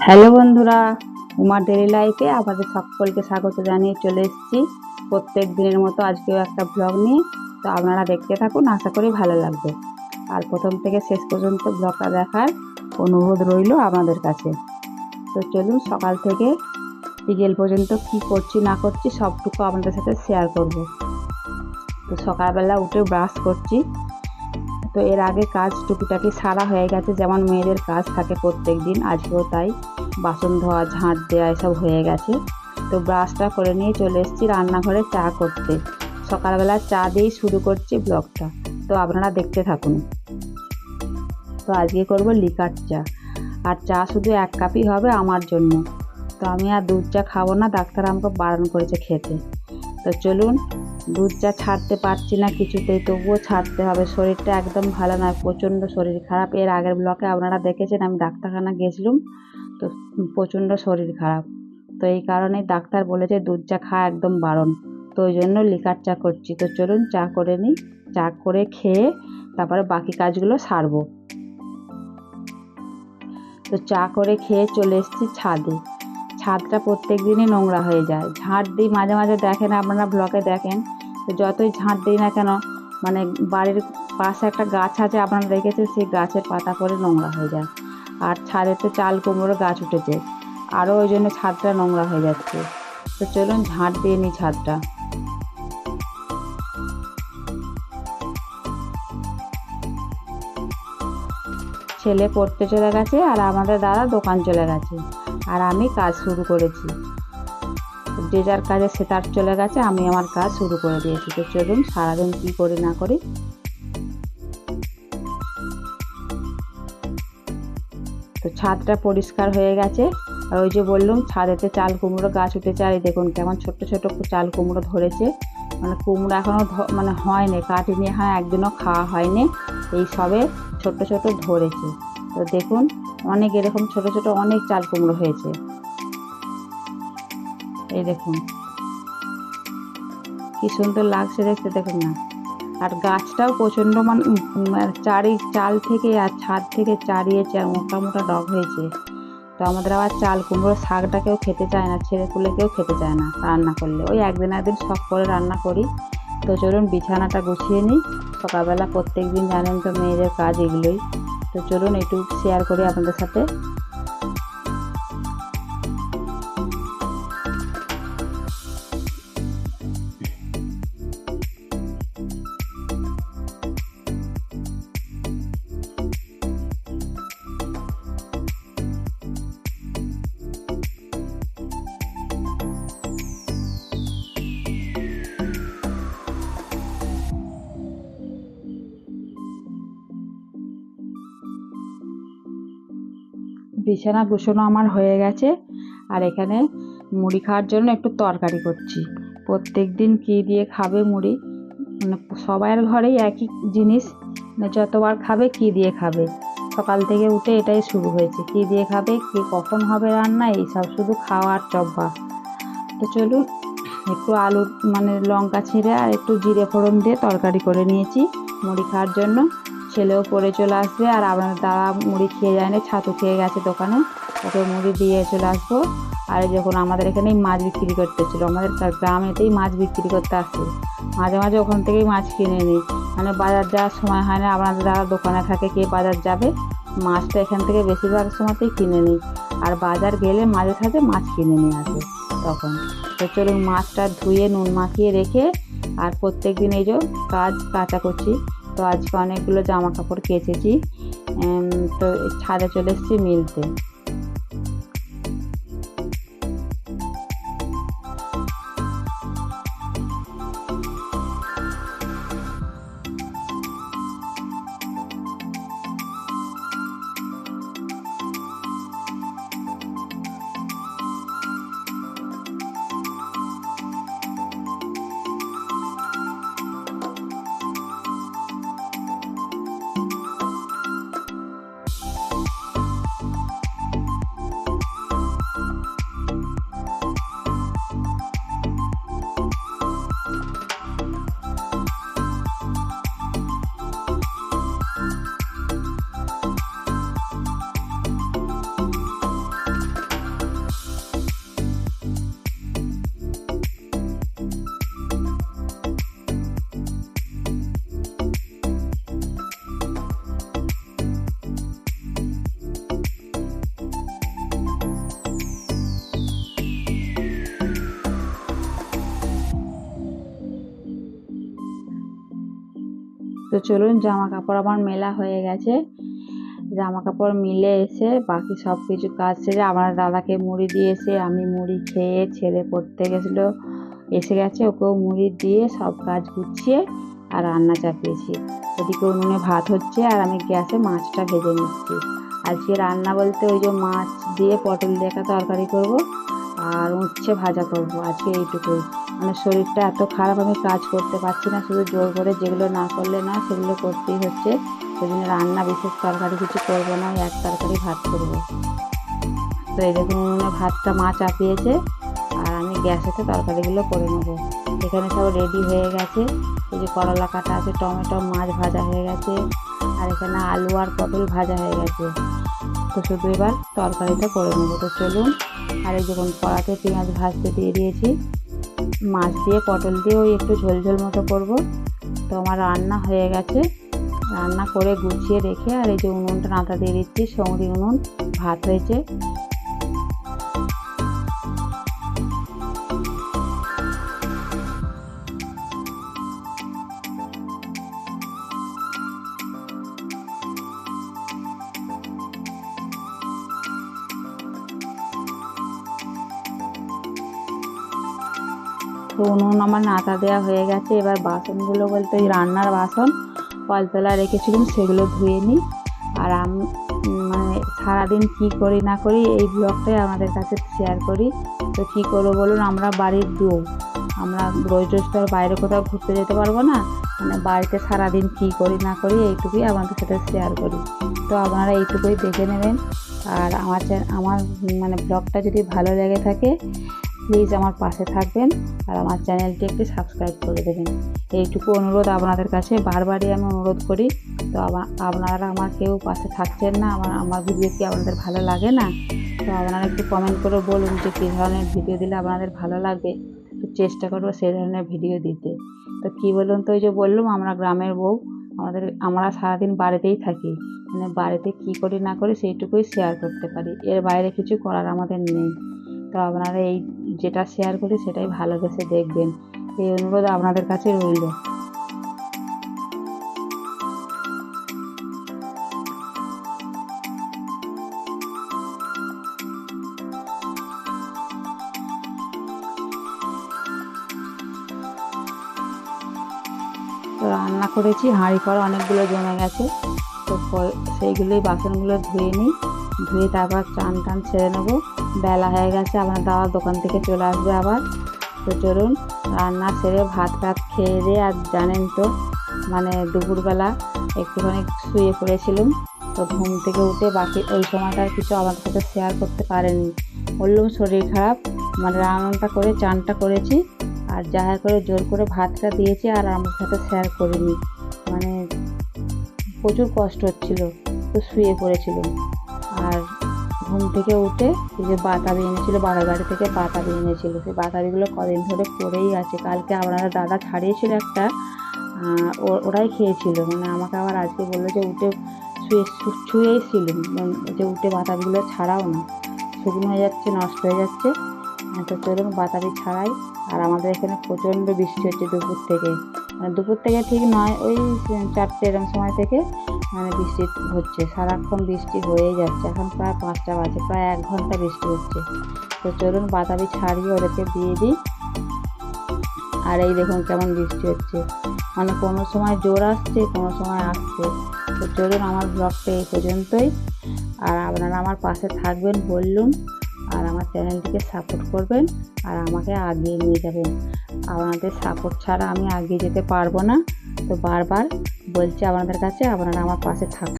Hello বন্ধুরা, উমার daily লাইফে আপনাদের সকলকে স্বাগত জানিয়ে চলে এসেছি প্রত্যেক দিনের মতো আজকেও একটা ব্লগ নিয়ে। তো আপনারা দেখতে থাকুন, আশা করি ভালো লাগবে। আর প্রথম থেকে শেষ পর্যন্ত ব্লগটা দেখার অনুরোধ রইল আমাদের কাছে। তো চলুন, সকাল থেকে বিকেল পর্যন্ত কি করছি না করছি সবটুকু আপনাদের সাথে শেয়ার করব। তো সকালবেলা উঠে ব্রাশ করছি। তো এর আগে কাজ টুকিটাকি সারা হয়ে গেছে, যেমন মেয়েদের কাজ থাকে প্রত্যেক দিন, আজকেও তাই। বাসন ধোয়া, ঝাঁট দেওয়া এসব হয়ে গেছে। তো ব্রাশটা করে নিয়ে চলে এসেছি রান্নাঘরে চা করতে। সকালবেলা চা দিয়েই শুরু করছি ব্লগটা, তো আপনারা দেখতে থাকুন। তো আজকে করব লিকার চা, আর চা শুধু 1 কাপই হবে আমার জন্য। তো আমি আর দুধ চা খাবো না, ডাক্তার আমাকে বারণ করেছে খেতে। তো চলুন, দুধ চা ছাড়তে পারছি না কিছুতেই, তবুও ছাড়তে হবে। শরীরটা একদম ভালো নয়, প্রচণ্ড শরীর খারাপ। এর আগের ব্লকে আপনারা দেখেছেন আমি ডাক্তারখানা গেছিলাম, তো প্রচণ্ড শরীর খারাপ। তো এই কারণে ডাক্তার বলেছে দুধ চা খাওয়া একদম বারণ। তো ওই জন্য লিকার চা করছি। তো চলুন চা করে নিই, চা করে খেয়ে তারপরে বাকি কাজগুলো সারবো। তো চা করে খেয়ে চলে এসেছি ছাদে। ছাদটা প্রত্যেক দিনই নোংরা হয়ে যায়, ঝাঁট দিই মাঝে মাঝে, দেখেন আপনারা ব্লগে দেখেন। তো যতই ঝাঁট দিই না কেন, মানে বাড়ির পাশে একটা গাছ আছে আপনারা দেখেছেন, সেই গাছের পাতা পরে নোংরা হয়ে যায়। আর ছাদে তো চাল কুমড়োর গাছ উঠেছে, আরও ওই জন্য ছাদটা নোংরা হয়ে যাচ্ছে। তো চলুন ঝাঁট দিয়ে নিই ছাদটা। ছেলে পড়তে চলে গেছে, আর আমাদের দাদা দোকান চলে গেছে, আর আমি কাজ শুরু করেছি। যে যার কাজে সে তার চলে গেছে, আমি আমার কাজ শুরু করে দিয়েছি। তো চলুন সারাদিন কী করি না করি। তো ছাদটা পরিষ্কার হয়ে গেছে। আর ওই যে বললাম ছাদেতে চাল কুমড়ো গাছ উঠেছে, আর এই দেখুন কেমন ছোট্ট ছোট চাল কুমড়ো ধরেছে। মানে কুমড়ো এখনও মানে হয়নি, কাটিনি, হ্যাঁ একদিনও খাওয়া হয়নি, এই সবে ছোট ছোট ধরেছে। তো দেখুন অনেক এরকম ছোট ছোট অনেক চাল কুমড়ো হয়েছে, এই দেখুন কি সুন্দর লাগছে দেখতে, দেখুন না। আর গাছটাও প্রচণ্ড চাল থেকে আর ছাদ থেকে চারিয়েছে, আর মোটা মোটা ডগ হয়েছে। তো আমাদের আবার চাল কুমড়োর শাকটা কেউ খেতে চায় না, ছেড়ে পুলে কেউ খেতে চায় না রান্না করলে, ওই একদিন একদিন শখ করে রান্না করি। তো চলুন বিছানাটা গুছিয়ে নিই। সকালবেলা প্রত্যেক দিন জানেন তো মেয়েদের কাজ এগুলোই। তো চলুন একটু শেয়ার করি আপনাদের সাথে। বিছানা গুছানো আমার হয়ে গেছে, আর এখানে মুড়ি খাওয়ার জন্য একটু তরকারি করছি। প্রত্যেক দিন কী দিয়ে খাবে মুড়ি, মানে সবার ঘরেই একই জিনিস, মানে যতবার খাবে কী দিয়ে খাবে। সকাল থেকে উঠে এটাই শুরু হয়েছে, কী দিয়ে খাবে, কে কখন হবে রান্না, এইসব শুধু খাওয়ার চব্বা। তো চলুন একটু আলু মানে লঙ্কা ছিঁড়ে আর একটু জিরে ফোড়ন দিয়ে তরকারি করে নিয়েছি মুড়ি খাওয়ার জন্য। ছেলেও পড়ে চলে আসবে, আর আপনার দাদা মুড়ি খেয়ে যায় না, ছাতু খেয়ে গেছে দোকানে, ওকে মুড়ি দিয়ে চলে আসবো। আর যখন আমাদের এখানেই মাছ বিক্রি করতেছিল, আমাদের গ্রামেতেই মাছ বিক্রি করতে আসে, মাঝে মাঝে ওখান থেকেই মাছ কিনে নিই। মানে বাজার যাওয়ার সময় হয় না, আপনাদের দাদা দোকানে থাকে, কে বাজার যাবে, মাছটা এখান থেকে বেশিরভাগ সময়তেই কিনে নিই। আর বাজার গেলে মাঝে সাঝে মাছ কিনে নিয়ে আসে তখন। তো চলুন মাছটা ধুয়ে নুন মাখিয়ে রেখে, আর প্রত্যেক দিন এই যে কাজ কাচাকুচি। তো আজকে অনেকগুলো জামা কাপড় কেচেছি। তো ছাদে চলে এসেছি মিলতে। তো চলুন, জামা কাপড় আমার মেলা হয়ে গেছে। জামা কাপড় মিলে এসে বাকি সব কিছু কাজ সেরে আমার দাদাকে মুড়ি দিয়ে এসে আমি মুড়ি খেয়ে, ছেলে পড়তে গেছিলো, এসে গেছে, ওকেও মুড়ি দিয়ে সব কাজ গুছিয়ে আর রান্না চাপিয়েছি। ওদিকে উনুনে ভাত হচ্ছে আর আমি গ্যাসে মাছটা ভেজে নিচ্ছি। আজকে রান্না বলতে ওই যে মাছ দিয়ে পটল দিয়ে একটা তরকারি করবো আর উচ্ছে ভাজা করবো, আজকে এইটুকুই। মানে শরীরটা এত খারাপ, আমি কাজ করতে পারছি না, শুধু জোর করে যেগুলো না করলে না সেগুলো করতেই হচ্ছে। সেদিন রান্না বিশেষ তরকারি কিছু করবো না, ওই এক তরকারি ভাত করবো। তো এই দেখুন উনুনে ভাতটা মা চাপিয়েছে আর আমি গ্যাসেতে তরকারিগুলো করে নেবো। এখানে সব রেডি হয়ে গেছে। এই যে করলা কাটা আছে, টমেটো, মাছ ভাজা হয়ে গেছে, আর এখানে আলু আর পটল ভাজা হয়ে গেছে। তো শুধু এবার তরকারিটা করে নেবো। তো চলুন, আর এই যখন কড়াতে পেঁয়াজ ভাজতে দিয়ে দিয়েছি, মাছ দিয়ে পটল দিয়ে ওই একটু ঝোল ঝোল মতো করবো। তো আমার রান্না হয়ে গেছে, রান্না করে গুছিয়ে রেখে আর এই যে উনুনটা নাতা দিয়ে দিচ্ছি, সৌরি উনুন, ভাত হয়েছে। তো উনুন আমার নাতা দেওয়া হয়ে গেছে। এবার বাসনগুলো বলতে ওই রান্নার বাসন কলতলা রেখেছিলাম, সেগুলো ধুয়ে নিই। আর আমি মানে সারাদিন কী করি না করি এই ব্লগটাই আমাদের কাছে শেয়ার করি। তো কী করবো বলুন, আমরা বাড়ির বউ, আমরা রোজ রোজ তো আর বাইরে কোথাও ঘুরতে যেতে পারবো না। মানে বাড়িতে সারাদিন কী করি না করি এইটুকুই আমাদের সাথে শেয়ার করি। তো আপনারা এইটুকুই দেখে নেবেন। আর আমার মানে ব্লগটা যদি ভালো লেগে থাকে প্লিজ আমার পাশে থাকবেন আর আমার চ্যানেলটি একটু সাবস্ক্রাইব করে দেবেন। এইটুকু অনুরোধ আপনাদের কাছে, বারবারই আমি অনুরোধ করি। তো আপনারা আমার কেউ পাশে থাকছেন না, আমার ভিডিও কি আপনাদের ভালো লাগে না? তো আপনারা একটু কমেন্ট করে বলুন যে কী ধরনের ভিডিও দিলে আপনাদের ভালো লাগবে, তো চেষ্টা করবো সেই ধরনের ভিডিও দিতে। তো কী বলুন তো, ওই যে বললাম আমরা গ্রামের বউ, আমরা সারাদিন বাড়িতেই থাকি, মানে বাড়িতে কী করি না করি সেইটুকুই শেয়ার করতে পারি, এর বাইরে কিছু করার আমাদের নেই। তো আপনারা এই যেটা শেয়ার করি সেটাই ভালোবেসে দেখবেন, এই অনুরোধ আপনাদের কাছে রইল। তো রান্না করেছি, হাঁড়ি করা অনেকগুলো জমে গেছে। তো সেইগুলোই বাসনগুলো ধুয়ে নিই, ধুয়ে তারপর চান টান ছেড়ে নেবো। বেলা হয়ে গেছে, আমার দাদা দোকান থেকে চলে আসবে আবার। তো চলুন, রান্না সেরে ভাত টাত খেয়ে দিয়ে, আর জানেন তো মানে দুপুরবেলা একটুখানি শুয়ে পড়েছিলাম। তো ঘুম থেকে উঠে বাকি ওই সময়টা আর কিছু আমার সাথে শেয়ার করতে পারেনি, বললাম শরীর খারাপ। মানে রান্নাটা করে চানটা করেছি আর যা করে জোর করে ভাতটা দিয়েছি, আর আমার সাথে শেয়ার করিনি। মানে প্রচুর কষ্ট হচ্ছিল, তো শুয়ে পড়েছিলাম। আর ঘুম থেকে উঠে এই যে বাতাবি এনেছিল, বাড়ার বাড়ি থেকে বাতাবি এনেছিল, সেই বাতাবিগুলো কদিন ধরে পড়েই আছে। কালকে আপনারা দাদা ছাড়িয়েছিল একটা, ওরাই খেয়েছিল। মানে আমাকে আবার আজকে বললো যে উঠে ছুঁয়েই ছিল, যে উঠে বাতাবিগুলো ছাড়াও না, শুকনো হয়ে যাচ্ছে, নষ্ট হয়ে যাচ্ছে। তো চলুন বাতাবি ছাড়াই। আর আমাদের এখানে প্রচণ্ড বৃষ্টি হচ্ছে দুপুর থেকে, মানে দুপুর থেকে ঠিক নয়, ওই 4টে এরকম সময় থেকে মানে বৃষ্টি হচ্ছে, সারাক্ষণ বৃষ্টি হয়েই যাচ্ছে। এখন প্রায় 5টা বাজে, প্রায় 1 ঘন্টা বৃষ্টি হচ্ছে। তো চলুন বাতাবি ছাড়িয়ে ওদেরকে দিয়ে দিই। আর এই দেখুন কেমন বৃষ্টি হচ্ছে, মানে কোনো সময় জোর আসছে, কোনো সময় আসছে। তো চলুন, আমার ব্লগটা এই পর্যন্তই। আর আপনারা আমার পাশে থাকবেন বললুম, আর আমার চ্যানেলটিকে সাপোর্ট করবেন আর আমাকে আগিয়ে নিয়ে যাবেন। আপনাদের সাপোর্ট ছাড়া আমি এগিয়ে যেতে পারবো না। তো বারবার বলছি আপনাদের কাছে, আপনারা আমার পাশে থাকুন।